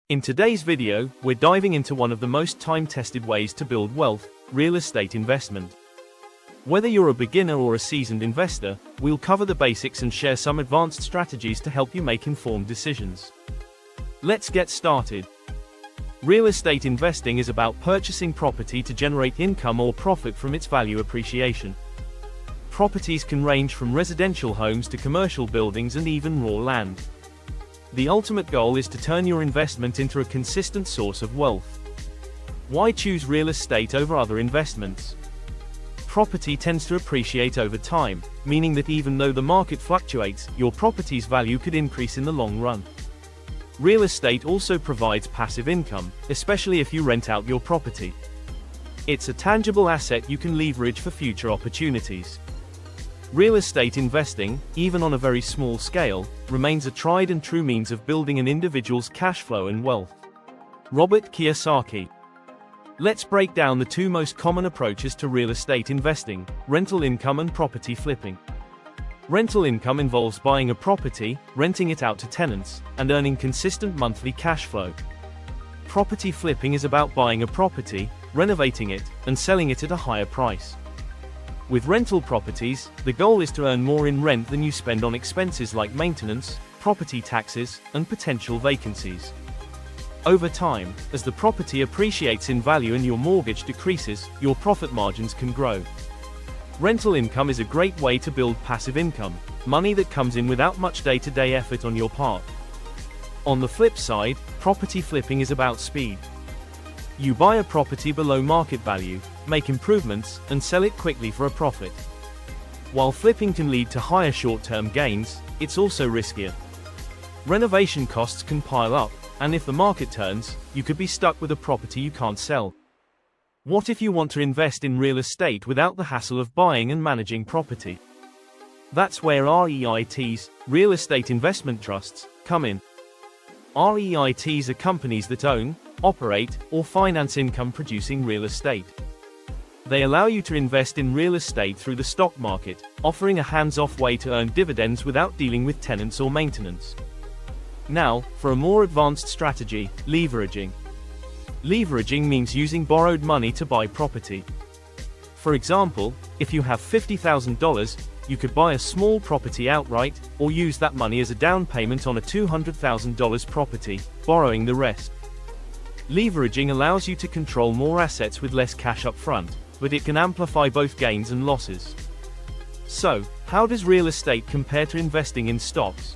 In today's video, we're diving into one of the most time-tested ways to build wealth, real estate investment. Whether you're a beginner or a seasoned investor, we'll cover the basics and share some advanced strategies to help you make informed decisions. Let's get started. Real estate investing is about purchasing property to generate income or profit from its value appreciation. Properties can range from residential homes to commercial buildings and even raw land. The ultimate goal is to turn your investment into a consistent source of wealth. Why choose real estate over other investments? Property tends to appreciate over time, meaning that even though the market fluctuates, your property's value could increase in the long run. Real estate also provides passive income, especially if you rent out your property. It's a tangible asset you can leverage for future opportunities. Real estate investing, even on a very small scale, remains a tried and true means of building an individual's cash flow and wealth. Robert Kiyosaki. Let's break down the two most common approaches to real estate investing: rental income and property flipping. Rental income involves buying a property, renting it out to tenants, and earning consistent monthly cash flow. Property flipping is about buying a property, renovating it, and selling it at a higher price. With rental properties, the goal is to earn more in rent than you spend on expenses like maintenance, property taxes, and potential vacancies. Over time, as the property appreciates in value and your mortgage decreases, your profit margins can grow. Rental income is a great way to build passive income, money that comes in without much day-to-day effort on your part. On the flip side, property flipping is about speed. You buy a property below market value, make improvements, and sell it quickly for a profit. While flipping can lead to higher short-term gains, it's also riskier. Renovation costs can pile up, and if the market turns, you could be stuck with a property you can't sell. What if you want to invest in real estate without the hassle of buying and managing property? That's where REITs, real estate investment trusts, come in. REITs are companies that own, operate, or finance income-producing real estate. They allow you to invest in real estate through the stock market, offering a hands-off way to earn dividends without dealing with tenants or maintenance. Now, for a more advanced strategy, leveraging. Leveraging means using borrowed money to buy property. For example, if you have $50,000, you could buy a small property outright, or use that money as a down payment on a $200,000 property, borrowing the rest. Leveraging allows you to control more assets with less cash up front, but it can amplify both gains and losses. So, how does real estate compare to investing in stocks?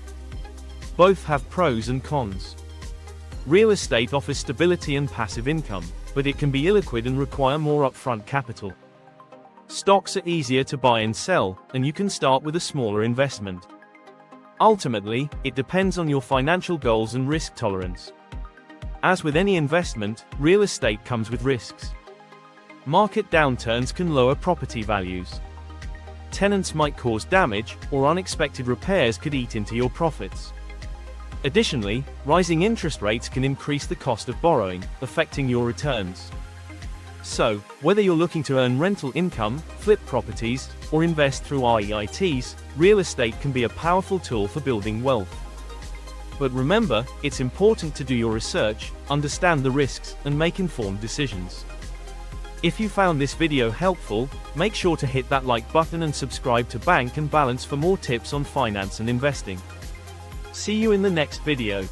Both have pros and cons. Real estate offers stability and passive income, but it can be illiquid and require more upfront capital. Stocks are easier to buy and sell, and you can start with a smaller investment. Ultimately, it depends on your financial goals and risk tolerance. As with any investment, real estate comes with risks. Market downturns can lower property values. Tenants might cause damage, or unexpected repairs could eat into your profits. Additionally, rising interest rates can increase the cost of borrowing, affecting your returns. So, whether you're looking to earn rental income, flip properties, or invest through REITs, real estate can be a powerful tool for building wealth. But remember, it's important to do your research, understand the risks, and make informed decisions. If you found this video helpful, make sure to hit that like button and subscribe to Bank and Balance for more tips on finance and investing. See you in the next video.